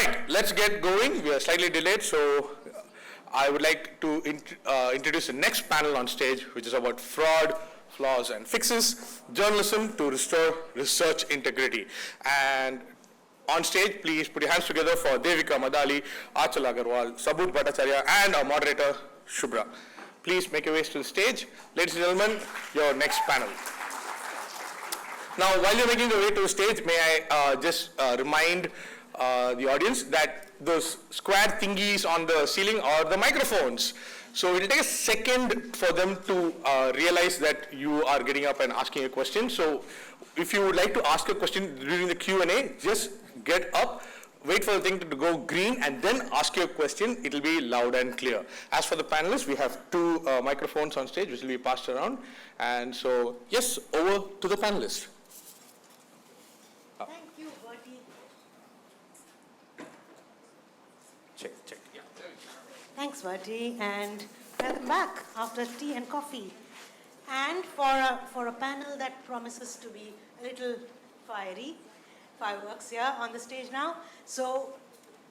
right, let's get going. We are slightly delayed, so I would like to introduce the next panel on stage, which is about fraud, flaws, and fixes, journalism to restore research integrity. And on stage, please put your hands together for Devika Madali, Achal Agarwal, Sabut Bhattacharya, and our moderator, Shubhra. Please make your way to the stage. Ladies and gentlemen, your next panel. Now, while you're making your way to the stage, may I just remind the audience that those square thingies on the ceiling are the microphones. So it'll take a second for them to realize that you are getting up and asking a question. So if you would like to ask a question during the Q&A, just get up, wait for the thing to go green, and then ask your question. It'll be loud and clear. As for the panelists, we have two microphones on stage, which will be passed around. And so, yes, over to the panelists. Thank you, Bertie. Check, yeah. Thanks, Bertie, and welcome back after tea and coffee. And for a panel that promises to be a little fiery, fireworks here on the stage now. So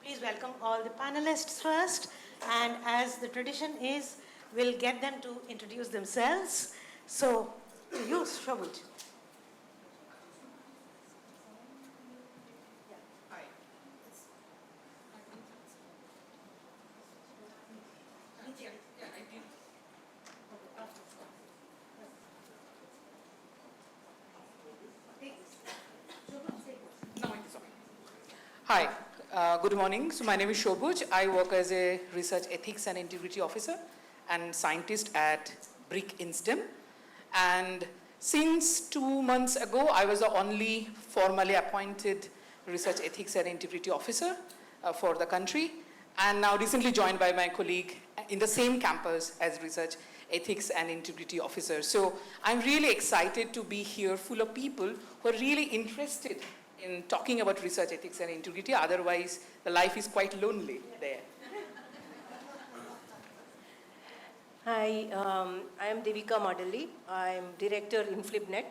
please welcome all the panelists first. And as the tradition is, we'll get them to introduce themselves. So to you, Shobut. Hi, good morning. So my name is Shobuj. I work as a research ethics and integrity officer and scientist at BRIC INSTEM. And since 2 months ago, I was the only formally appointed research ethics and integrity officer for the country. And now recently joined by my colleague in the same campus as research ethics and integrity officer. So I'm really excited to be here full of people who are really interested in talking about research ethics and integrity. Otherwise, the life is quite lonely there. Hi, I am Devika Madali. I am director InflibNet.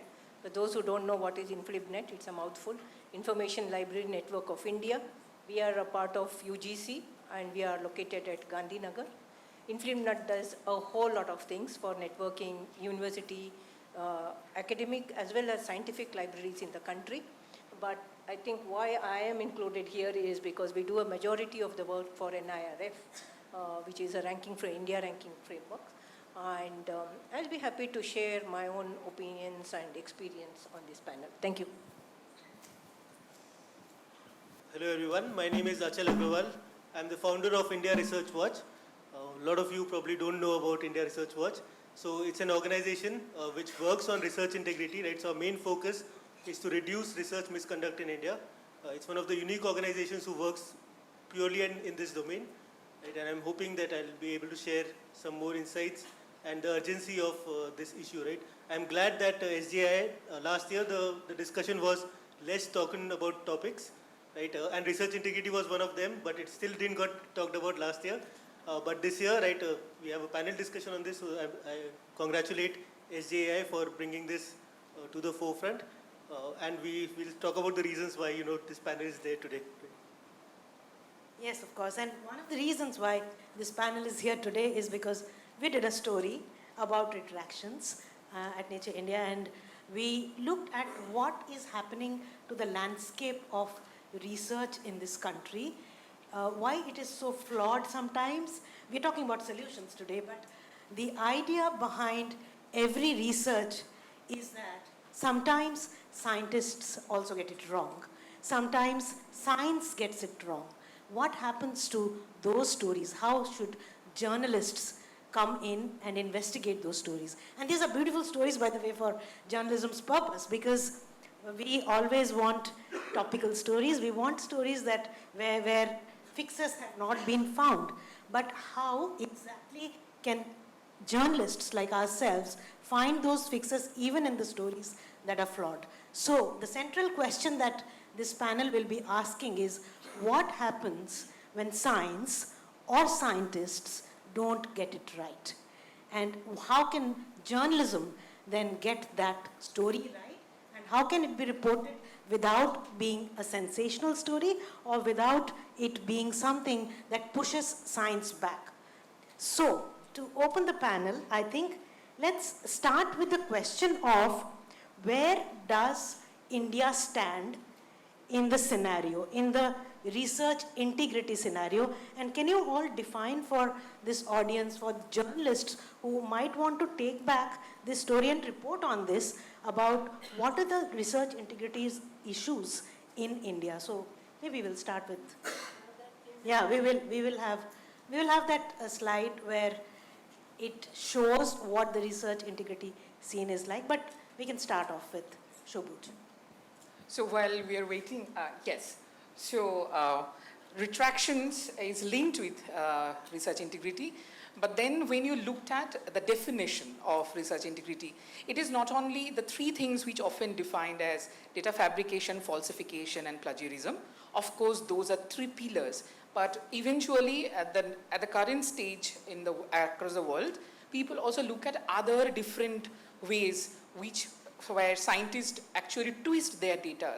For those who don't know what is InflibNet, it's a mouthful. Information Library Network of India. We are a part of UGC and we are located at Gandhinagar. InflibNet does a whole lot of things for networking university, academic as well as scientific libraries in the country. But I think why I am included here is because we do a majority of the work for NIRF, which is a ranking for India ranking framework. And I'll be happy to share my own opinions and experience on this panel. Thank you. Hello everyone, my name is Achal Agarwal. I'm the founder of India Research Watch. A lot of you probably don't know about India Research Watch. So it's an organization which works on research integrity, right? So our main focus is to reduce research misconduct in India. It's one of the unique organizations who works purely in this domain, right? And I'm hoping that I'll be able to share some more insights and the urgency of this issue, right? I'm glad that SJAI, last year the discussion was less talking about topics, right? And research integrity was one of them, but it still didn't got talked about last year. But this year, right, we have a panel discussion on this, so I congratulate SJAI for bringing this to the forefront. And we will talk about the reasons why, this panel is there today. Yes, of course. And one of the reasons why this panel is here today is because we did a story about retractions at Nature India, and we looked at what is happening to the landscape of research in this country, why it is so flawed sometimes. We're talking about solutions today, but the idea behind every research is that sometimes scientists also get it wrong. Sometimes science gets it wrong. What happens to those stories? How should journalists come in and investigate those stories? And these are beautiful stories, by the way, for journalism's purpose, because we always want topical stories. We want stories that where fixes have not been found. But how exactly can journalists like ourselves find those fixes even in the stories that are flawed? So the central question that this panel will be asking is, what happens when science or scientists don't get it right? And how can journalism then get that story right? And how can it be reported without being a sensational story or without it being something that pushes science back. So, to open the panel, I think let's start with the question of where does India stand in the scenario, in the research integrity scenario, and can you all define for this audience, for journalists who might want to take back this story and report on this, about what are the research integrity issues in India? So maybe we'll start with, yeah, we will have that slide where it shows what the research integrity scene is like, but we can start off with Shobhuj. So while we are waiting, yes. So retractions is linked with research integrity. But then when you looked at the definition of research integrity, it is not only the three things which often defined as data fabrication, falsification, and plagiarism. Of course, those are three pillars. But eventually, at the current stage across the world, people also look at other different ways where scientists actually twist their data.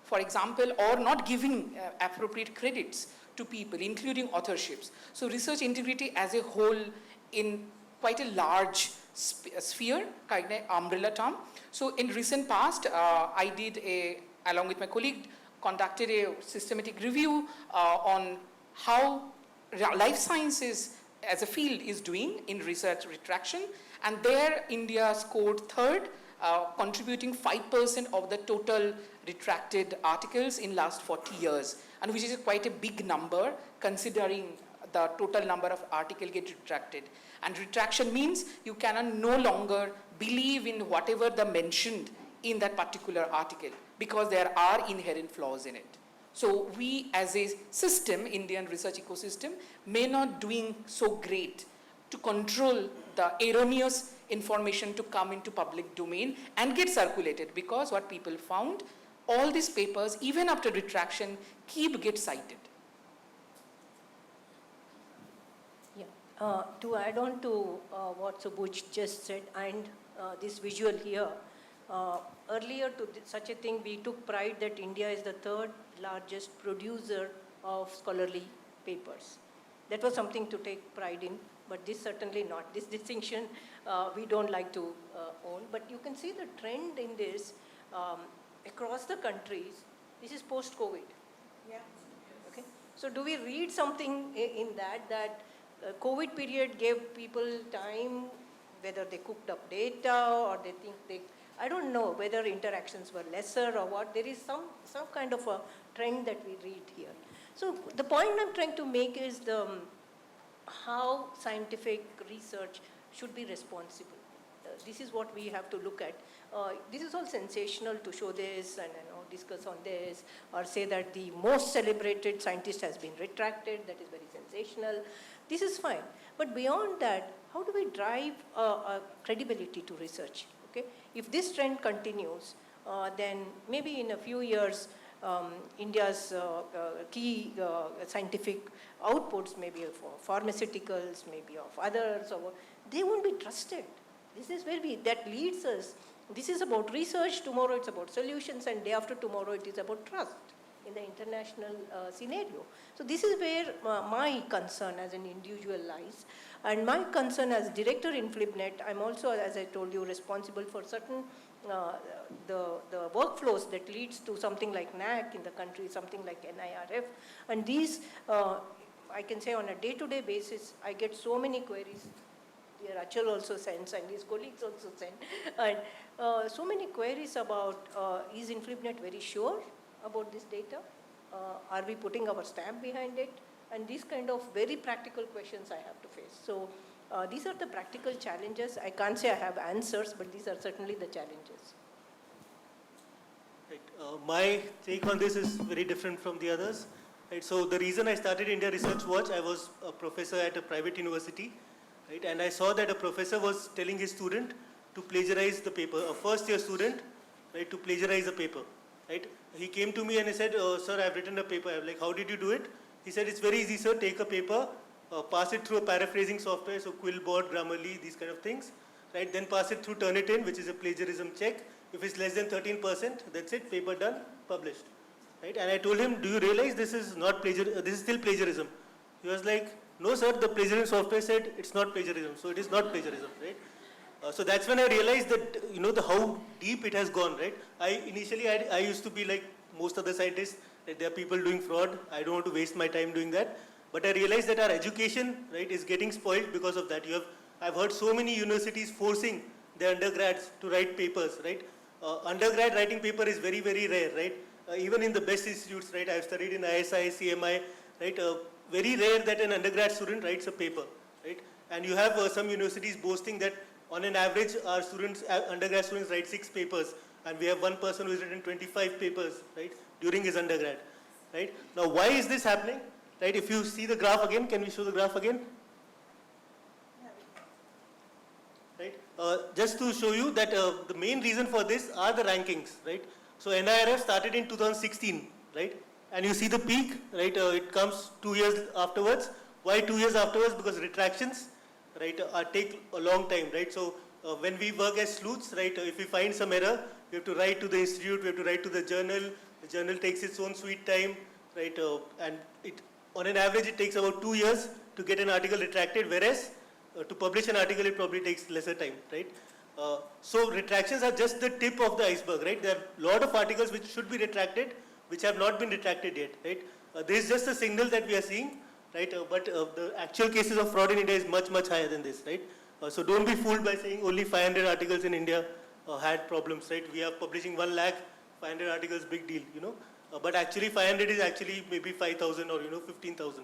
For example, or not giving appropriate credits to people, including authorships. So research integrity as a whole in quite a large sphere, kind of umbrella term. So in recent past, I did along with my colleague, conducted a systematic review on how life sciences as a field is doing in research retraction. And there India scored third, contributing 5% of the total retracted articles in last 40 years, and which is quite a big number considering the total number of articles get retracted. And retraction means you cannot no longer believe in whatever the mentioned in that particular article because there are inherent flaws in it. So we as a system, Indian research ecosystem, may not doing so great to control the erroneous information to come into public domain and get circulated, because what people found, all these papers, even after retraction, get cited. Yeah. To add on to what Shobhuj just said, and this visual here, earlier to such a thing, we took pride that India is the third largest producer of scholarly papers. That was something to take pride in, but this certainly not. This distinction we don't like to own, but you can see the trend in this across the countries. This is post-COVID. Yeah. Okay. So do we read something in that COVID period gave people time, whether they cooked up data or they think I don't know whether interactions were lesser or what. There is some kind of a trend that we read here. So the point I'm trying to make is how scientific research should be responsible. This is what we have to look at. This is all sensational to show this and discuss on this, or say that the most celebrated scientist has been retracted. That is very sensational. This is fine. But beyond that, how do we drive credibility to research? Okay? If this trend continues, then maybe in a few years, India's key scientific outputs, maybe for pharmaceuticals, maybe of others, they won't be trusted. This is where that leads us. This is about research, tomorrow it's about solutions, and day after tomorrow it is about trust in the international scenario. So this is where my concern as an individual lies. And my concern as director in FlipNet, I'm also, as I told you, responsible for certain the workflows that leads to something like NAC in the country, something like NIRF. And these, I can say on a day-to-day basis, I get so many queries. Dear Achal also sends, and his colleagues also send. And so many queries about, is InflipNet very sure about this data? Are we putting our stamp behind it? And these kind of very practical questions I have to face. So these are the practical challenges. I can't say I have answers, but these are certainly the challenges. Right. My take on this is very different from the others. Right. So the reason I started India Research Watch, I was a professor at a private university. Right, and I saw that a professor was telling his student to plagiarize the paper, a first-year student, right, to plagiarize a paper. Right? He came to me and he said, sir, I've written a paper. I'm like, how did you do it? He said, it's very easy, sir. Take a paper, pass it through a paraphrasing software, so Quillbot, Grammarly, these kind of things. Right? Then pass it through Turnitin, which is a plagiarism check, If it's less than 13%, that's it, paper done, published. Right? And I told him, do you realize this is not this is still plagiarism? He was like, no sir, the plagiarism software said it's not plagiarism, so it is not plagiarism, right? So that's when I realized that, how deep it has gone, right? Initially I used to be like most other scientists, that there are people doing fraud, I don't want to waste my time doing that. But I realized that our education, right, is getting spoiled because of that. I've heard so many universities forcing their undergrads to write papers, right? Undergrad writing paper is very, very rare, right? Even in the best institutes, right? I've studied in ISI, CMI, right? Very rare that an undergrad student writes a paper, right? And you have some universities boasting that on an average, our students, undergrad students write 6 papers, and we have one person who has written 25 papers, right, during his undergrad, right? Now, why is this happening? Right? If you see the graph again, can we show the graph again? Right? Just to show you that the main reason for this are the rankings, right? So NIRF started in 2016, right? And you see the peak, right? It comes 2 years afterwards. Why 2 years afterwards? Because retractions, right, take a long time, right? So when we work as sleuths, right, if we find some error, we have to write to the institute, we have to write to the journal takes its own sweet time, right? And on an average, it takes about 2 years to get an article retracted, whereas to publish an article, it probably takes lesser time, right? So retractions are just the tip of the iceberg, right? There are a lot of articles which should be retracted, which have not been retracted yet, right? This is just a signal that we are seeing, right? But the actual cases of fraud in India is much, much higher than this, right? So don't be fooled by saying only 500 articles in India had problems, right? We are publishing 1 lakh, 500 articles, big deal, but actually 500 is actually maybe 5,000 or 15,000,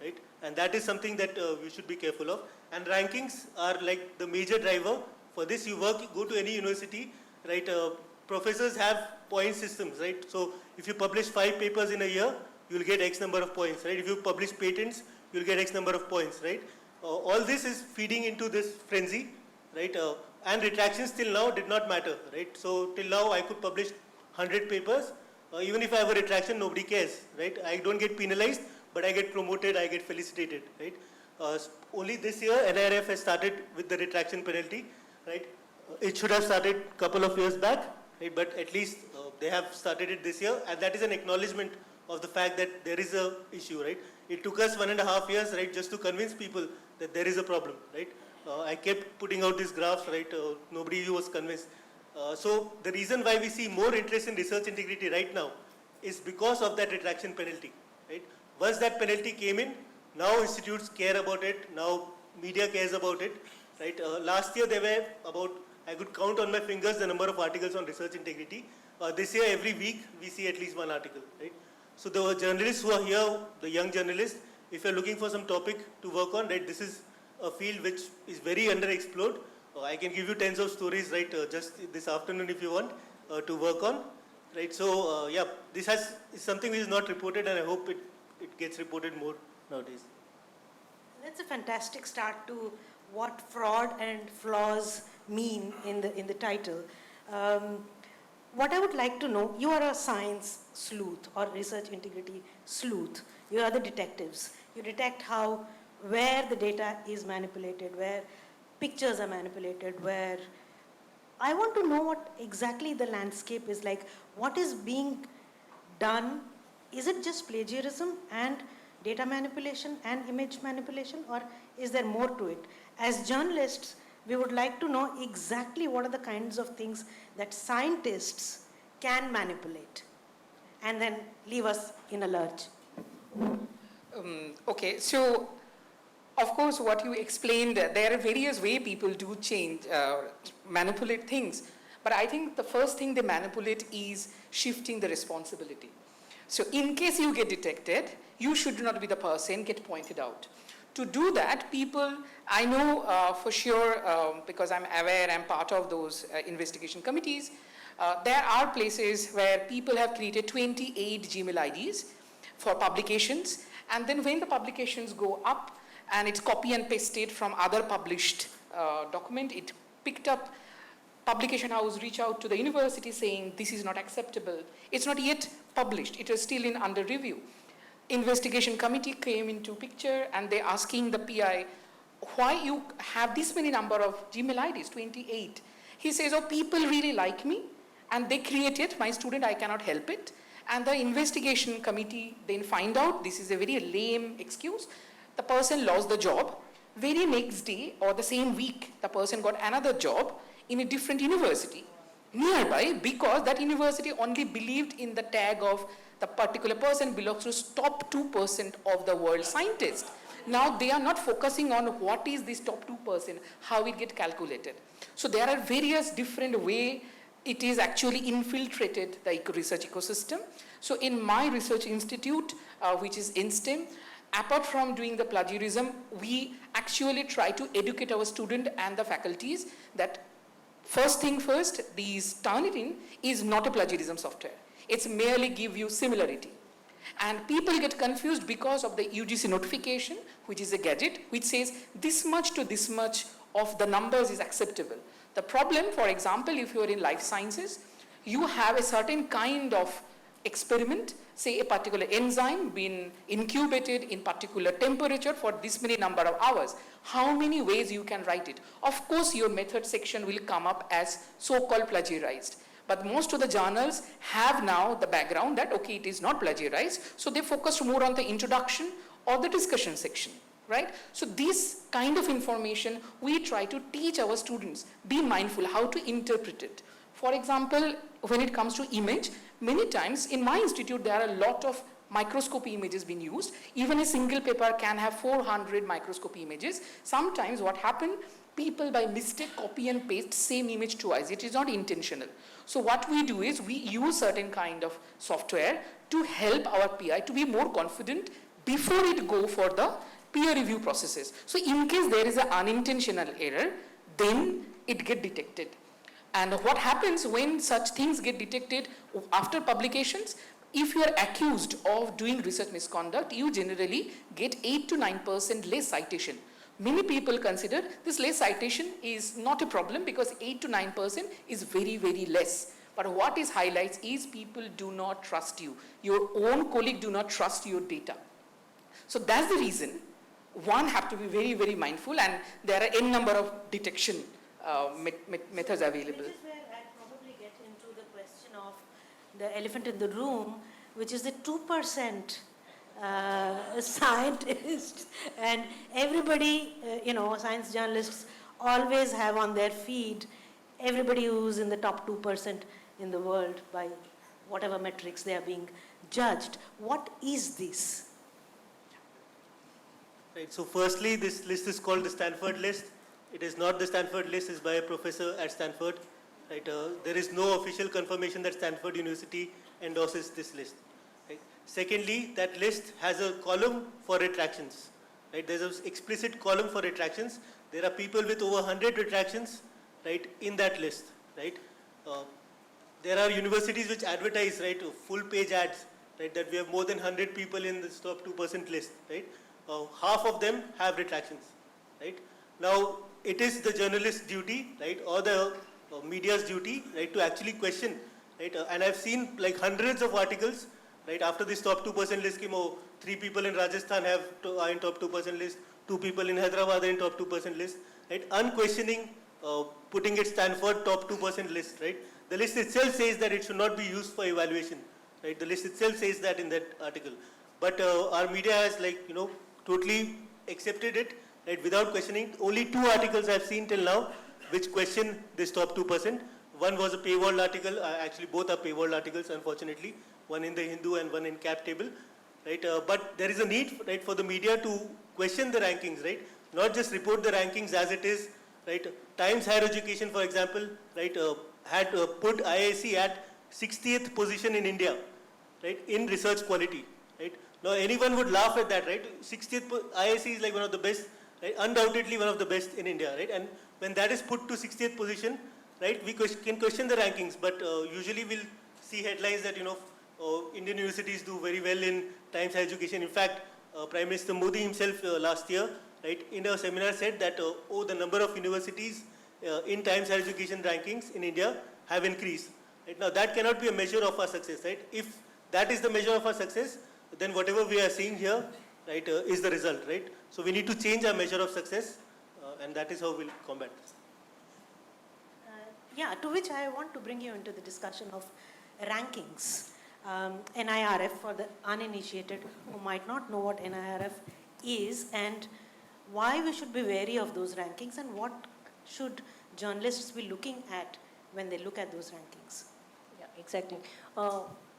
right? And that is something that we should be careful of. And rankings are like the major driver for this. You go to any university, right? Professors have point systems, right? So if you publish 5 papers in a year, you'll get X number of points, right? If you publish patents, you'll get X number of points, right? All this is feeding into this frenzy, right? And retractions till now did not matter, right? So till now I could publish 100 papers. Even if I have a retraction, nobody cares, right? I don't get penalized, but I get promoted, I get felicitated, right? Only this year, NIRF has started with the retraction penalty, right? It should have started a couple of years back, right? But at least they have started it this year, and that is an acknowledgement of the fact that there is a issue, right? It took us 1.5 years, right, just to convince people that there is a problem, right? I kept putting out these graphs, right? Nobody was convinced. So the reason why we see more interest in research integrity right now is because of that retraction penalty, right? Once that penalty came in, now institutes care about it, now media cares about it, right? Last year there were about, I could count on my fingers the number of articles on research integrity. This year every week we see at least 1 article, right? So the journalists who are here, the young journalists, if you're looking for some topic to work on, right, this is a field which is very underexplored. I can give you tens of stories, right, just this afternoon if you want to work on, right? So, yeah, this is something which is not reported, and I hope it gets reported more nowadays. That's a fantastic start to what fraud and flaws mean in the title. What I would like to know, you are a science sleuth or research integrity sleuth. You are the detectives. You detect where the data is manipulated, where pictures are manipulated, where I want to know what exactly the landscape is like. What is being done? Is it just plagiarism and data manipulation and image manipulation, or is there more to it? As journalists, we would like to know exactly what are the kinds of things that scientists can manipulate and then leave us in a lurch. Okay, so of course what you explained, there are various ways people do change, manipulate things. But I think the first thing they manipulate is shifting the responsibility. So in case you get detected, you should not be the person, get pointed out. To do that, people, I know for sure, because I'm aware, I'm part of those investigation committees, there are places where people have created 28 Gmail IDs for publications, and then when the publications go up and it's copy and pasted from other published document, it picked up, publication house reach out to the university saying this is not acceptable. It's not yet published, it is still in under review. Investigation committee came into picture and they asking the PI, why you have this many number of Gmail IDs, 28? He says, oh, people really like me And they create it, my student, I cannot help it. And the investigation committee then find out this is a very lame excuse. The person lost the job. Very next day or the same week, the person got another job in a different university nearby because that university only believed in the tag of the particular person belongs to top 2% of the world scientists. Now they are not focusing on what is this top 2%, how it get calculated. So there are various different ways it is actually infiltrated the research ecosystem. So in my research institute, which is INSTEM, apart from doing the plagiarism, we actually try to educate our student and the faculties that first thing first, these Turnitin is not a plagiarism software. It's merely give you similarity. And people get confused because of the UGC notification, which is a gadget, which says this much to this much of the numbers is acceptable. The problem, for example, if you are in life sciences, you have a certain kind of experiment, say a particular enzyme being incubated in particular temperature for this many number of hours. How many ways you can write it? Of course, your method section will come up as so-called plagiarized. But most of the journals have now the background that, okay, it is not plagiarized. So they focus more on the introduction or the discussion section, right? So this kind of information, we try to teach our students, be mindful how to interpret it. For example, when it comes to image, many times in my institute, there are a lot of microscopy images being used. Even a single paper can have 400 microscopy images. Sometimes what happens, people by mistake copy and paste same image twice. It is not intentional. So what we do is we use certain kind of software to help our PI to be more confident before it go for the peer review processes. So in case there is an unintentional error, then it get detected. And what happens when such things get detected after publications, if you are accused of doing research misconduct, you generally get 8 to 9% less citation. Many people consider this less citation is not a problem because 8 to 9% is very, very less. But what is highlights is people do not trust you. Your own colleague do not trust your data. So that's the reason one have to be very, very mindful, and there are n number of detection methods available. Which is where I probably get into the question of the elephant in the room, which is the 2% scientists, and everybody, science journalists always have on their feed everybody who's in the top 2% in the world by whatever metrics they are being judged. What is this? Right, so firstly, this list is called the Stanford list. It is not the Stanford list, it's by a professor at Stanford. Right, there is no official confirmation that Stanford University endorses this list. Right. Secondly, that list has a column for retractions. Right, there's an explicit column for retractions. There are people with over 100 retractions, right, in that list. Right. There are universities which advertise, right, full page ads, right, that we have more than 100 people in this top 2% list. Right. Half of them have retractions. Right. Now, it is the journalist's duty, right, or the media's duty, right, to actually question, right, and I've seen like hundreds of articles, right, after this top 2% list came, 3 people in Rajasthan are in top 2% list, 2 people in Hyderabad are in top 2% list, right, unquestioning, putting it Stanford top 2% list, right. The list itself says that it should not be used for evaluation, right, the list itself says that in that article, but our media has totally accepted it, right, without questioning. Only 2 articles I've seen till now which question this top 2%. One was a paywall article, actually both are paywall articles unfortunately, one in the Hindu and one in Cap Table, right, but there is a need, right, for the media to question the rankings, right, not just report the rankings as it is, right. Times Higher Education, for example, right, had put IISc at 60th position in India, right, in research quality, right. Now anyone would laugh at that, right, 60th, IISc is like one of the best, right, undoubtedly one of the best in India, right, and when that is put to 60th position, right, we can question the rankings, but usually we'll see headlines that, Indian universities do very well in Times Higher Education. In fact, Prime Minister Modi himself last year, right, in a seminar said that, the number of universities in Times Higher Education rankings in India have increased. Right? Now, that cannot be a measure of our success, right? If that is the measure of our success, then whatever we are seeing here, right, is the result, right? So we need to change our measure of success, and that is how we'll combat this. Yeah, to which I want to bring you into the discussion of rankings. NIRF, for the uninitiated who might not know what NIRF is and why we should be wary of those rankings and what should journalists be looking at when they look at those rankings. Yeah, exactly.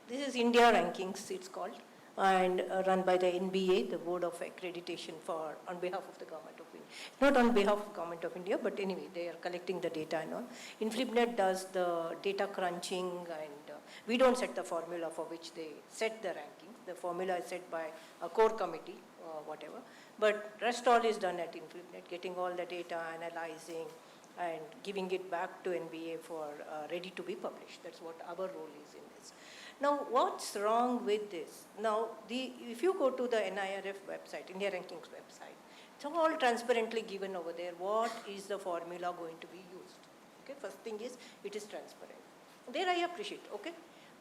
This is India Rankings, it's called, and run by the NBA, the Board of Accreditation on behalf of the Government of India. Not on behalf of Government of India, but anyway, they are collecting the data and all. InflibNet does the data crunching, and we don't set the formula for which they set the rankings. The formula is set by a core committee, whatever. But rest all is done at InflibNet, getting all the data, analyzing, and giving it back to NBA for ready to be published. That's what our role is in this. Now, what's wrong with this? Now, if you go to the NIRF website, India Rankings website, it's all transparently given over there. What is the formula going to be used? Okay, first thing is, it is transparent. There I appreciate, okay?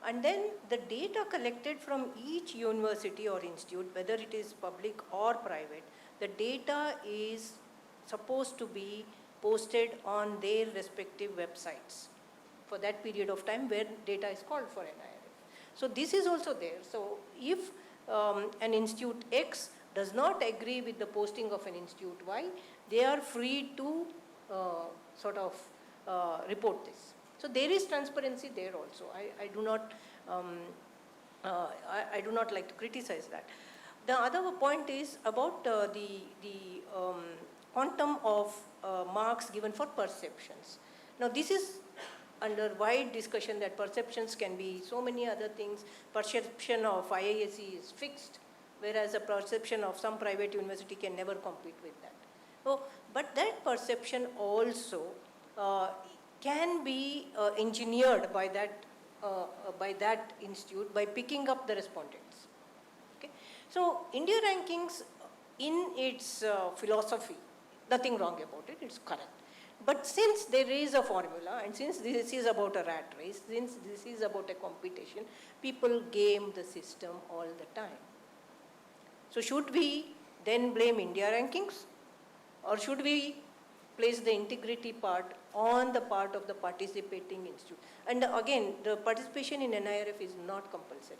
And then the data collected from each university or institute, whether it is public or private, the data is supposed to be posted on their respective websites for that period of time where data is called for NIRF. So this is also there. So if an institute X does not agree with the posting of an institute Y, they are free to report this. So there is transparency there also. I do not like to criticize that. The other point is about the quantum of marks given for perceptions. Now this is under wide discussion that perceptions can be so many other things. Perception of IISc is fixed, whereas the perception of some private university can never compete with that. So, but that perception also can be engineered by that institute by picking up the respondents. Okay? So India Rankings, in its philosophy, nothing wrong about it, it's correct. But since there is a formula, and since this is about a rat race, since this is about a competition, people game the system all the time. So should we then blame India Rankings? Or should we place the integrity part on the part of the participating institute? And again, the participation in NIRF is not compulsory.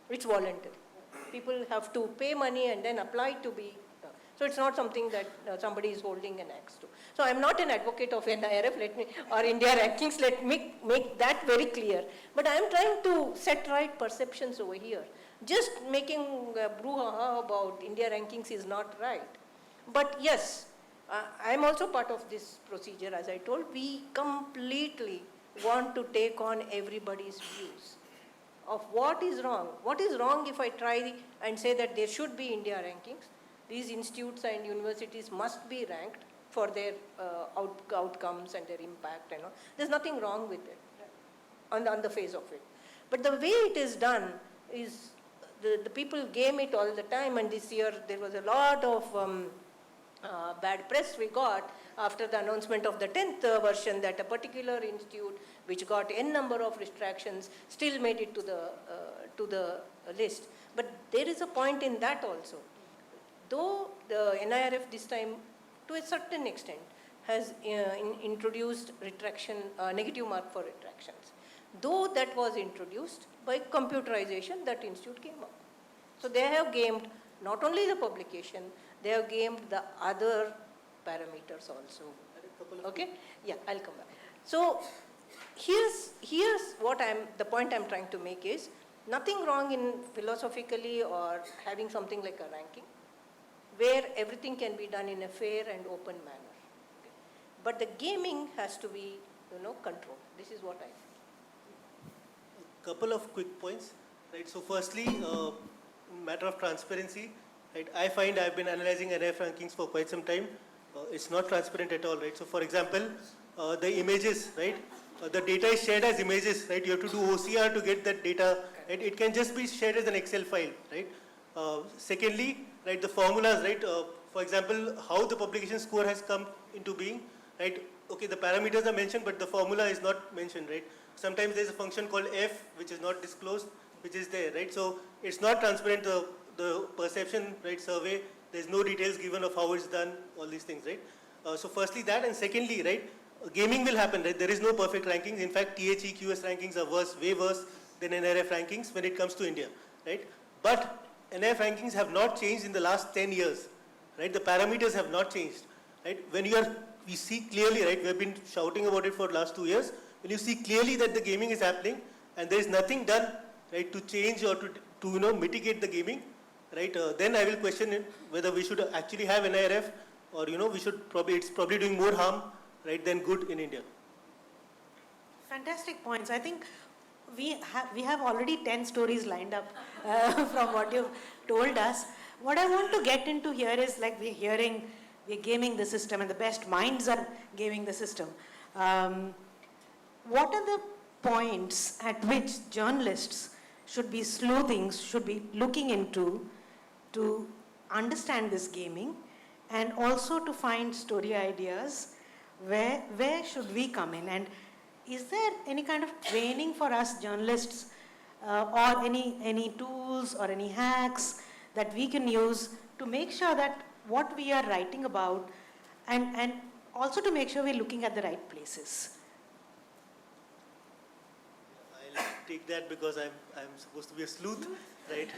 It's voluntary. People have to pay money and then apply to be. So it's not something that somebody is holding an axe to. So I'm not an advocate of NIRF, or India Rankings, let me make that very clear. But I'm trying to set right perceptions over here. Just making brouhaha about India Rankings is not right. But yes, I'm also part of this procedure, as I told. We completely want to take on everybody's views of what is wrong. What is wrong if I try and say that there should be India Rankings? These institutes and universities must be ranked for their outcomes and their impact and all. There's nothing wrong with it on the face of it. But the way it is done is the people game it all the time, and this year there was a lot of bad press we got after the announcement of the 10th version that a particular institute which got n number of restrictions still made it to the list. But there is a point in that also. Though the NIRF this time, to a certain extent, has introduced negative mark for retractions. Though that was introduced by computerization, that institute came up. So they have gamed not only the publication, they have gamed the other parameters also. Okay? Yeah, I'll come back. So here's what the point I'm trying to make is, nothing wrong in philosophically or having something like a ranking, where everything can be done in a fair and open manner. Okay? But the gaming has to be, controlled. This is what I think. A couple of quick points, right? So firstly, matter of transparency, right? I find I've been analyzing NIRF rankings for quite some time. It's not transparent at all, right? So for example, the images, right? The data is shared as images, right? You have to do OCR to get that data, right? It can just be shared as an Excel file, right? Secondly, right, the formulas, right, for example, how the publication score has come into being, right, okay, the parameters are mentioned, but the formula is not mentioned, right. Sometimes there's a function called F, which is not disclosed, which is there, right. So it's not transparent, the perception, right, survey, there's no details given of how it's done, all these things, right. So firstly that, and secondly, right, gaming will happen, right? There is no perfect rankings. In fact, THE, QS rankings are worse, way worse than NRF rankings when it comes to India, right? But NRF rankings have not changed in the last 10 years, right? The parameters have not changed, right? We see clearly, right? We've been shouting about it for the last 2 years. When you see clearly that the gaming is happening and there is nothing done, right, to change or to mitigate the gaming, right? Then I will question it whether we should actually have NIRF or it's probably doing more harm, right, than good in India. Fantastic points. I think we have already 10 stories lined up from what you've told us. What I want to get into here is, like, we're gaming the system and the best minds are gaming the system. What are the points at which journalists should be sleuthing, should be looking into to understand this gaming, and also to find story ideas? Where should we come in? And is there any kind of training for us journalists or any tools or any hacks that we can use to make sure that what we are writing about, and also to make sure we're looking at the right places? I'll take that because I'm supposed to be a sleuth, right?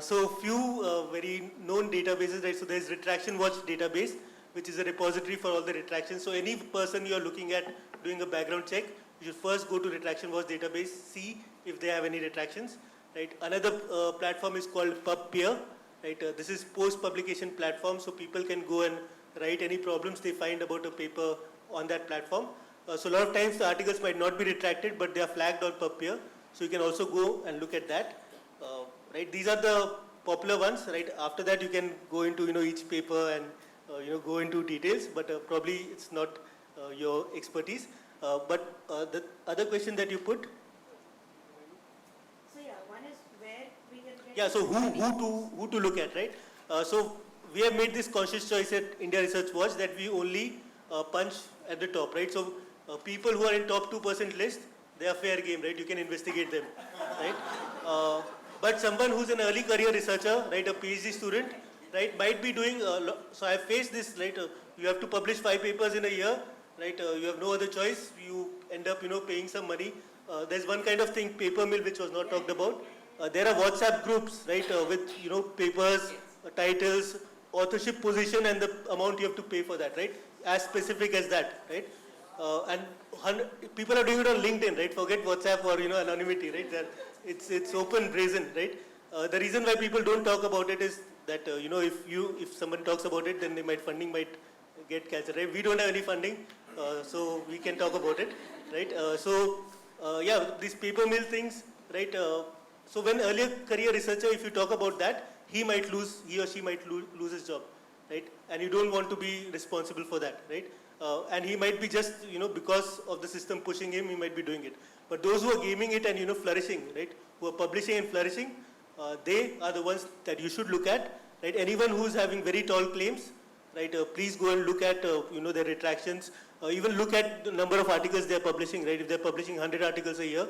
So few very known databases, right? So there's Retraction Watch database, which is a repository for all the retractions. So any person you're looking at doing a background check, you should first go to Retraction Watch database, see if they have any retractions, right? Another platform is called PubPeer, right? This is post-publication platform, so people can go and write any problems they find about a paper on that platform. So a lot of times the articles might not be retracted, but they are flagged on PubPeer, so you can also go and look at that. Right? These are the popular ones, right? After that you can go into each paper and go into details, but probably it's not your expertise. But the other question that you put. So yeah, one is where we can get. Yeah, so who to look at, right? So we have made this conscious choice at India Research Watch that we only punch at the top, right? So people who are in top 2% list, they are fair game, right? You can investigate them, right? But someone who's an early career researcher, right, a PhD student, right, might be doing, so I faced this, right, you have to publish 5 papers in a year, right, you have no other choice, you end up, paying some money. There's one kind of thing, paper mill, which was not talked about. There are WhatsApp groups, right, with, papers, titles, authorship position, and the amount you have to pay for that, right, as specific as that, right. And people are doing it on LinkedIn, right, forget WhatsApp or, anonymity, right. It's open, brazen, right? The reason why people don't talk about it is that if someone talks about it, then funding might get cancelled, right? We don't have any funding, so we can talk about it, right? Yeah, these paper mill things, right? So when earlier career researcher, if you talk about that, he or she might lose his job, right? And you don't want to be responsible for that, right? And he might be just because of the system pushing him, he might be doing it. But those who are gaming it and flourishing, right, who are publishing and flourishing, they are the ones that you should look at, right? Anyone who is having very tall claims, right, please go and look at their retractions. Even look at the number of articles they are publishing, right? If they are publishing 100 articles a year,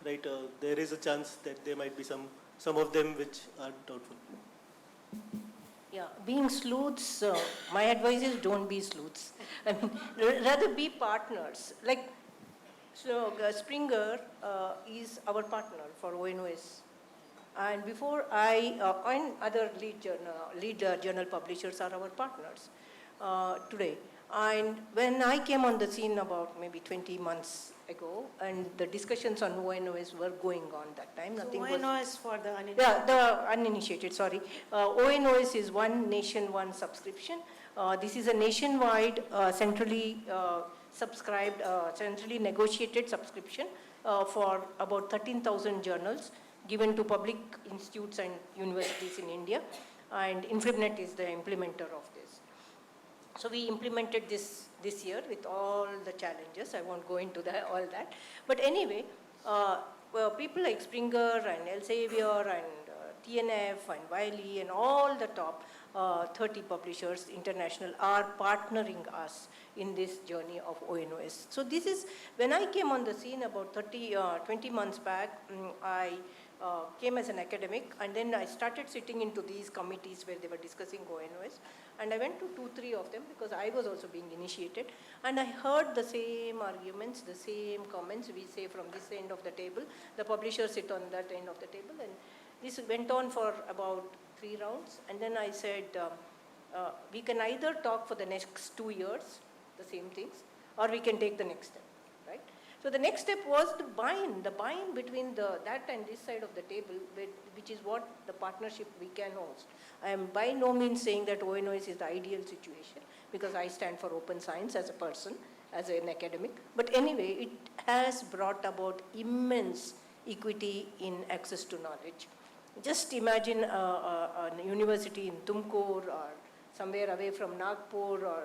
right, there is a chance that there might be some of them which are doubtful. Yeah, being sleuths, my advice is don't be sleuths. I mean, rather be partners. So Springer is our partner for ONOS. And before and other lead journal publishers are our partners today. And when I came on the scene about maybe 20 months ago, and the discussions on ONOS were going on that time. So ONOS for the uninitiated? Yeah, the uninitiated, sorry. ONOS is One Nation, One Subscription. This is a nationwide, centrally subscribed, centrally negotiated subscription for about 13,000 journals given to public institutes and universities in India. And InflibNet is the implementer of this. So we implemented this year with all the challenges. I won't go into all that. But anyway, people like Springer and Elsevier and TNF and Wiley and all the top 30 publishers international are partnering us in this journey of ONOS. So this is, when I came on the scene about 20 months back, I came as an academic, and then I started sitting into these committees where they were discussing ONOS, and I went to 2-3 of them because I was also being initiated, and I heard the same arguments, the same comments we say from this end of the table, the publishers sit on that end of the table, and this went on for about 3 rounds, and then I said, we can either talk for the next 2 years, the same things, or we can take the next step, right? So the next step was the buy-in between that and this side of the table, which is what the partnership we can host. I am by no means saying that ONOS is the ideal situation, because I stand for open science as a person, as an academic. But anyway, it has brought about immense equity in access to knowledge. Just imagine a university in Tumkur or somewhere away from Nagpur or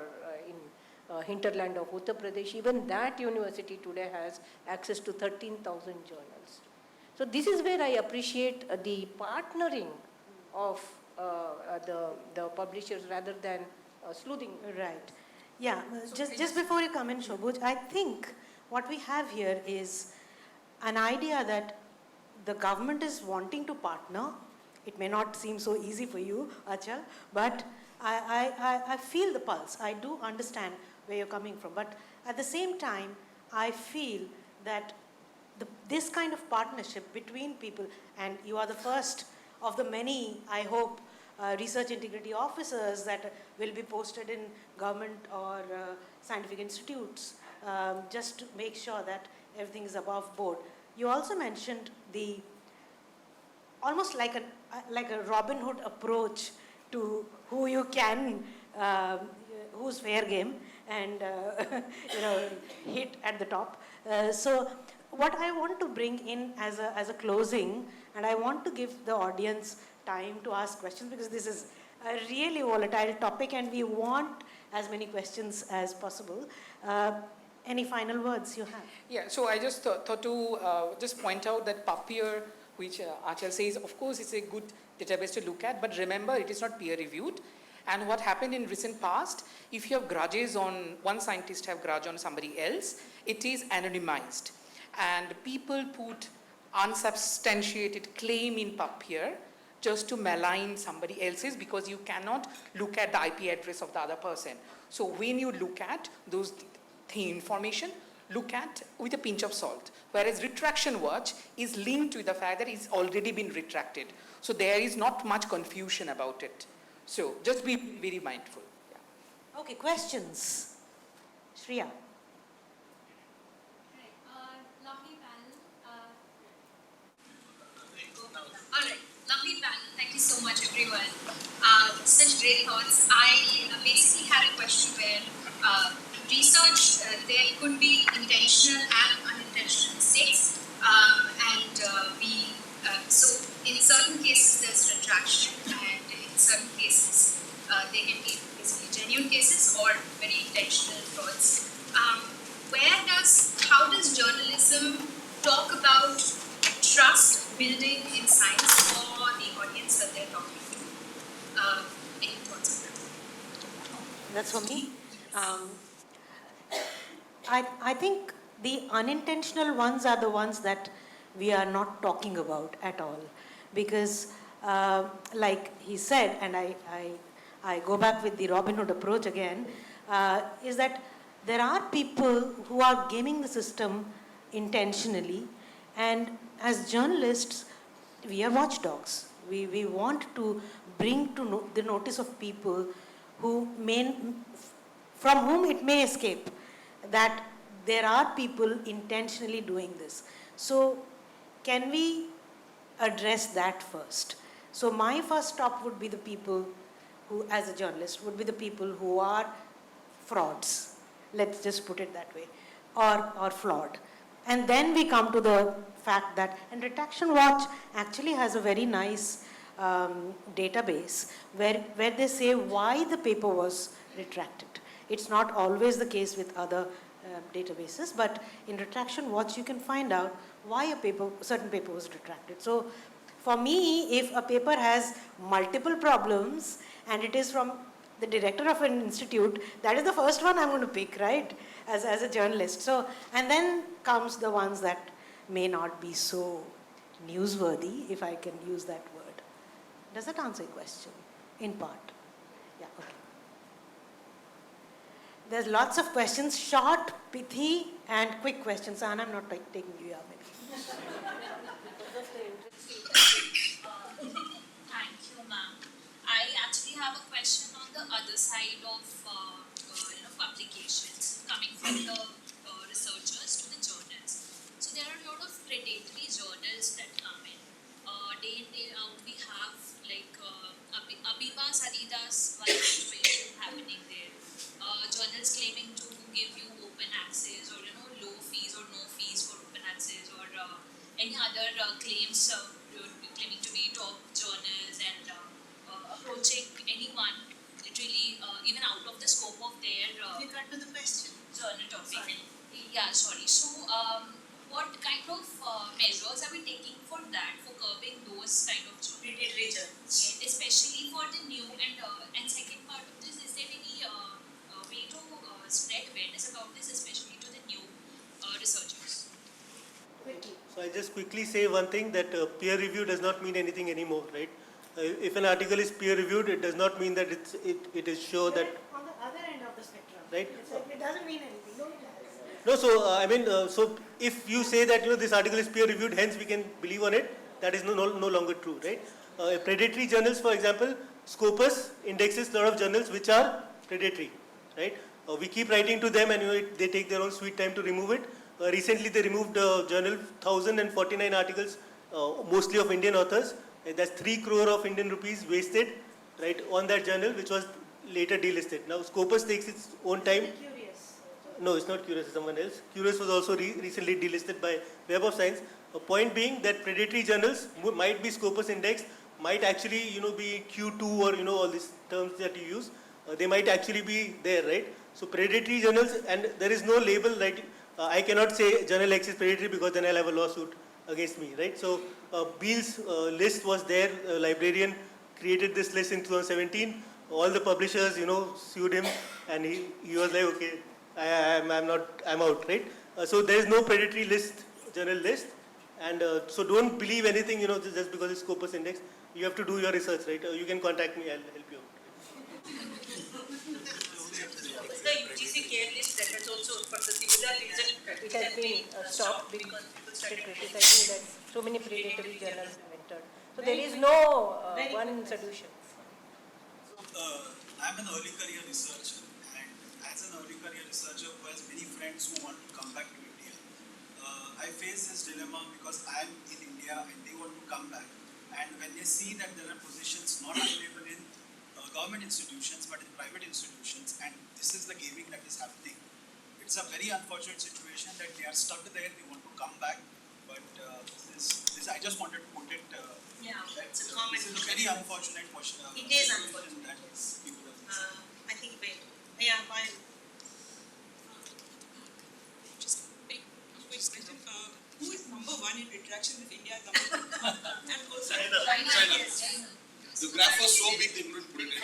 in hinterland of Uttar Pradesh. Even that university today has access to 13,000 journals. So this is where I appreciate the partnering of the publishers rather than sleuthing. Right. Yeah, just before you come in, Shobhuj, I think what we have here is an idea that the government is wanting to partner. It may not seem so easy for you, Achal, but I feel the pulse. I do understand where you're coming from. But at the same time, I feel that this kind of partnership between people, and you are the first of the many, I hope, research integrity officers that will be posted in government or scientific institutes, just to make sure that everything is above board. You also mentioned the almost like a Robin Hood approach to who you can, who's fair game, and hit at the top. So what I want to bring in as a closing, and I want to give the audience time to ask questions, because this is a really volatile topic and we want as many questions as possible. Any final words you have? Yeah, so I just thought to just point out that Papier, which Achal says, of course, it's a good database to look at, but remember, it is not peer-reviewed. And what happened in recent past, if you have grudges on, one scientist have grudge on somebody else, it is anonymized. And people put unsubstantiated claim in Papier just to malign somebody else's, because you cannot look at the IP address of the other person. So when you look at those information, look at with a pinch of salt. Whereas retraction watch is linked to the fact that it's already been retracted. So there is not much confusion about it. So just be very mindful. Yeah. Okay, questions? Shreya. Lovely panel. All right, lovely panel. Thank you so much, everyone. Such great thoughts. I basically had a question where research, there could be intentional and unintentional mistakes. So in certain cases, there's retraction, and in certain cases, they can be basically genuine cases or very intentional frauds. How does journalism talk about trust building in science for the audience that they're talking to? Any thoughts on that? That's for me. I think the unintentional ones are the ones that we are not talking about at all. Because like he said, and I go back with the Robin Hood approach again, is that there are people who are gaming the system intentionally, and as journalists, we are watchdogs. We want to bring to the notice of people from whom it may escape that there are people intentionally doing this. So can we address that first? So my first stop would be the people who, as a journalist, would be the people who are frauds. Let's just put it that way, or flawed. And then we come to the fact that, and Retraction Watch actually has a very nice database where they say why the paper was retracted. It's not always the case with other databases, but in Retraction Watch you can find out why a certain paper was retracted. So for me, if a paper has multiple problems and it is from the director of an institute, that is the first one I'm going to pick, right, as a journalist. So, and then comes the ones that may not be so newsworthy, if I can use that word. Does that answer your question? In part. Yeah, okay. There's lots of questions, short, pithy, and quick questions. Anna, I'm not taking you here. Thank you, ma'am. I actually have a question on the other side of publications coming from the researchers to the journals. So there are a lot of predatory journals that come in. Day in day out, we have like Abibas Adidas one situation happening there. Journals claiming to give you open access or low fees or no fees for open access or any other claims claiming to be top journals and approaching anyone literally even out of the scope of their We got to the question. journal topic. Yeah, sorry. So what kind of measures are we taking for that, for curbing those kind of predatory journals? Yeah, especially for the new and second part of this, is there any way to spread awareness about this, especially to the new researchers? So I'll just quickly say one thing, that peer review does not mean anything anymore, right? If an article is peer reviewed, it does not mean that it is sure that, On the other end of the spectrum. right? It's like, it doesn't mean anything. Don't No, so so if you say that this article is peer reviewed, hence we can believe on it, that is no longer true, right? Predatory journals, for example, Scopus indexes a lot of journals which are predatory, right? We keep writing to them and they take their own sweet time to remove it. Recently they removed journal 1049 articles, mostly of Indian authors. That's 3 crore of Indian rupees wasted, right, on that journal, which was later delisted. Now Scopus takes its own time. Curious. No, it's not Curious, it's someone else. Curious was also recently delisted by Web of Science. A point being that predatory journals might be Scopus indexed, might actually be Q2 or all these terms that you use. They might actually be there, right? So predatory journals, and there is no label, right? I cannot say journal X is predatory because then I'll have a lawsuit against me, right? So Beale's list was there. Librarian created this list in 2017. All the publishers, sued him, and he was like, okay, I'm out, right? So there is no predatory list, journal list, and so don't believe anything, just because it's Scopus index. You have to do your research, right? You can contact me, I'll help you out. It's the UGC care list that has also, for the similar reason, It has been stopped because people started criticizing that so many predatory journals have entered. So there is no one solution. I'm an early career researcher, and as an early career researcher who has many friends who want to come back to India, I face this dilemma because I'm in India and they want to come back. And when they see that there are positions not available in government institutions but in private institutions, and this is the gaming that is happening, it's a very unfortunate situation that they are stuck there, they want to come back. But this I just wanted to put it. it's a comment. This is a very unfortunate question. It is unfortunate. That is people have I think, why? Just a quick question. Who is number one in interaction with India? And also, China. The graph was so big they couldn't put it in.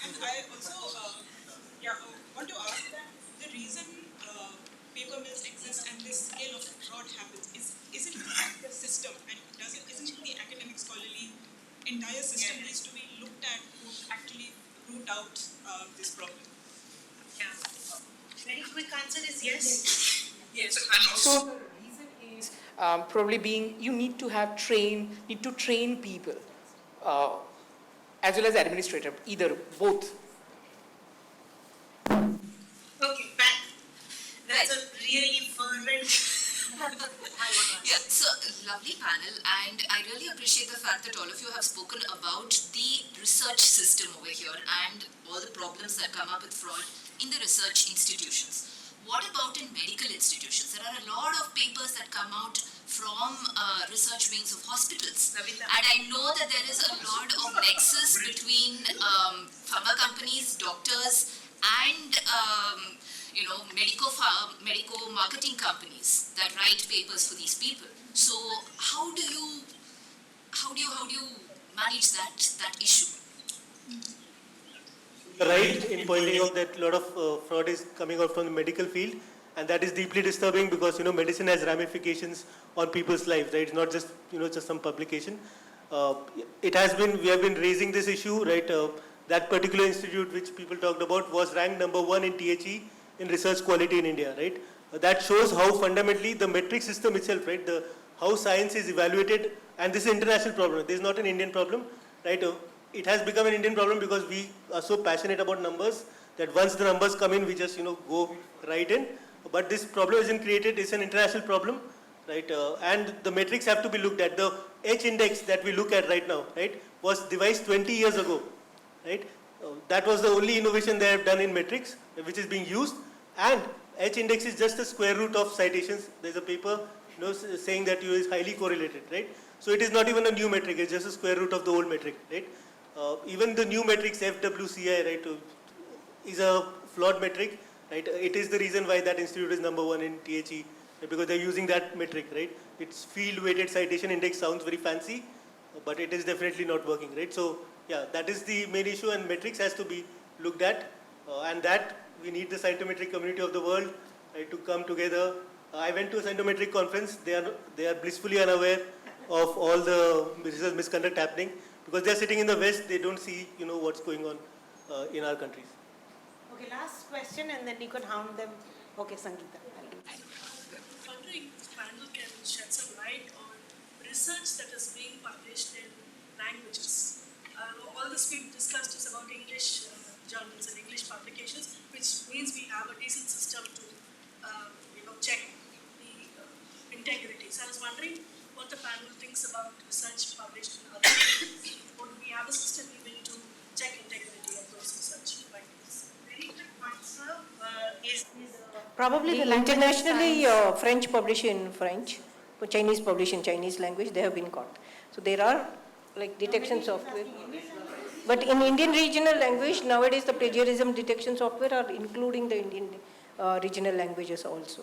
and I also want to ask that the reason paper mills exist and this scale of fraud happens isn't the system, and isn't the academic scholarly entire system needs to be looked at to actually root out this problem. Yeah. Very quick answer is yes. Yes. So the reason is probably being you need to train people as well as administrator, either both. Okay, back. That's a really fervent. Yeah, so lovely panel, and I really appreciate the fact that all of you have spoken about the research system over here and all the problems that come up with fraud in the research institutions. What about in medical institutions? There are a lot of papers that come out from research wings of hospitals. And I know that there is a lot of nexus between pharma companies, doctors, and medico marketing companies that write papers for these people. So how do you manage that issue? You're right in pointing out that a lot of fraud is coming out from the medical field. and that is deeply disturbing because, medicine has ramifications on people's lives, right? It's not just, just some publication. We have been raising this issue, right? That particular institute which people talked about was ranked #1 in THE in research quality in India, right? That shows how fundamentally the metric system itself, right? How science is evaluated, and this is an international problem. This is not an Indian problem, right? It has become an Indian problem because we are so passionate about numbers that once the numbers come in, we just, go right in. But this problem isn't created, it's an international problem, right? And the metrics have to be looked at. The H index that we look at right now, right, was devised 20 years ago, right? That was the only innovation they have done in metrics, which is being used. And H index is just the square root of citations. There's a paper, saying that U is highly correlated, right? So it is not even a new metric, it's just a square root of the old metric, right? Even the new metrics, FWCI, right, is a flawed metric, right? It is the reason why that institute is #1 in THE, because they're using that metric, right? Its field-weighted citation index sounds very fancy, but it is definitely not working, right? So, yeah, that is the main issue, and metrics has to be looked at, and that we need the scientometric community of the world, right, to come together. I went to a scientometric conference. They are blissfully unaware of all the research misconduct happening because they are sitting in the West. They don't see, what's going on in our countries. Okay, last question, and then you could hound them. Okay, Sangeeta. Wondering if the panel can shed some light on research that is being published in languages. All this we've discussed is about English journals and English publications, which means we have a decent system to, check the integrity. So I was wondering what the panel thinks about research published in other languages. Would we have a system even to check integrity of those research findings? Very quick answer is Probably the internationally French publish in French, Chinese publish in Chinese language, they have been caught. So there are like detection software. But in Indian regional language, nowadays the plagiarism detection software are including the Indian regional languages also.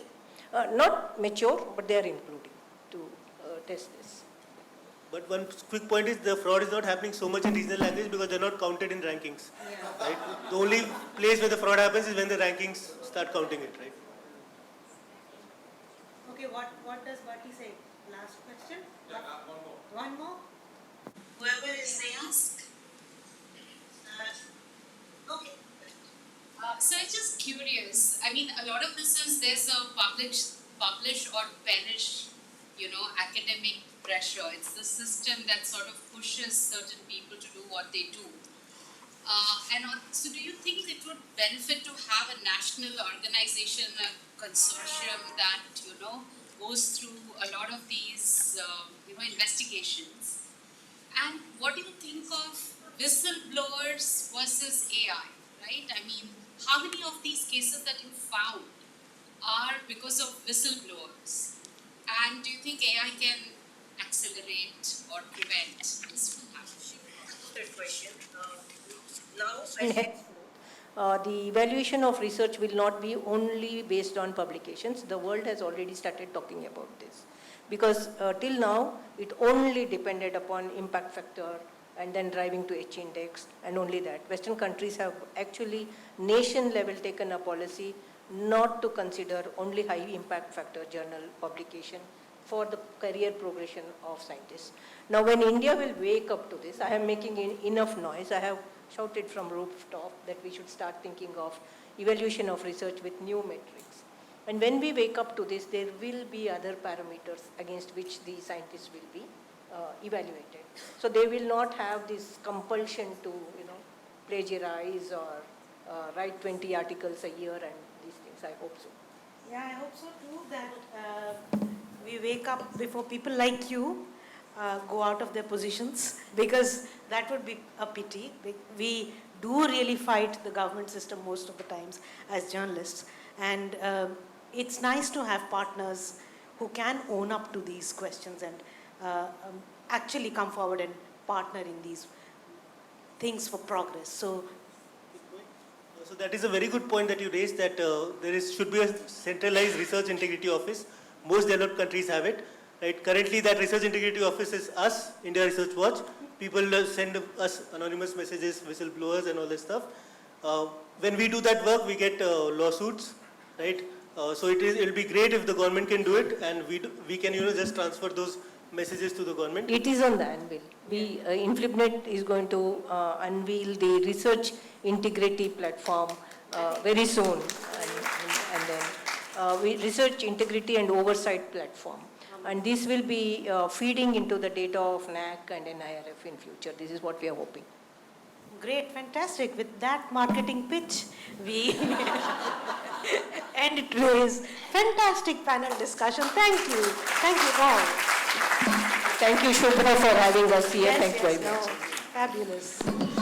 Not mature, but they are including to test this. But one quick point is the fraud is not happening so much in regional language because they're not counted in rankings. Yeah. Right? The only place where the fraud happens is when the rankings start counting it, right? Okay, what does Bharti say? Last question? Yeah, one more. One more? Whoever is ask. Okay. So I'm just curious. I mean, a lot of this is there's a publish or perish, academic pressure. It's the system that sort of pushes certain people to do what they do. So do you think it would benefit to have a national organization, a consortium that, goes through a lot of these, investigations? And what do you think of whistleblowers versus AI, right? I mean, how many of these cases that you found are because of whistleblowers? And do you think AI can accelerate or prevent this from happening? Good question. The evaluation of research will not be only based on publications. The world has already started talking about this. Because till now, it only depended upon impact factor and then driving to H index and only that. Western countries have actually nation level taken a policy not to consider only high impact factor journal publication for the career progression of scientists. Now when India will wake up to this, I am making enough noise. I have shouted from rooftop that we should start thinking of evaluation of research with new metrics. And when we wake up to this, there will be other parameters against which the scientists will be evaluated. So they will not have this compulsion to, plagiarize or write 20 articles a year and these things. I hope so. Yeah, I hope so too, that we wake up before people like you go out of their positions, because that would be a pity. We do really fight the government system most of the times as journalists, and it's nice to have partners who can own up to these questions and actually come forward and partner in these things for progress. So that is a very good point that you raised, that should be a centralized research integrity office. Most developed countries have it. Right? Currently, that research integrity office is us, India Research Watch. People send us anonymous messages, whistleblowers, and all that stuff. When we do that work, we get lawsuits, right? So it'll be great if the government can do it, and we can just transfer those messages to the government. It is on the anvil. InflibNet is going to unveil the research integrity platform very soon, and then research integrity and oversight platform. And this will be feeding into the data of NAC and NIRF in future. This is what we are hoping. Great, fantastic. With that marketing pitch, we end today's fantastic panel discussion. Thank you. Thank you all. Thank you, Shubha, for having us here. Thank you very much. Fabulous.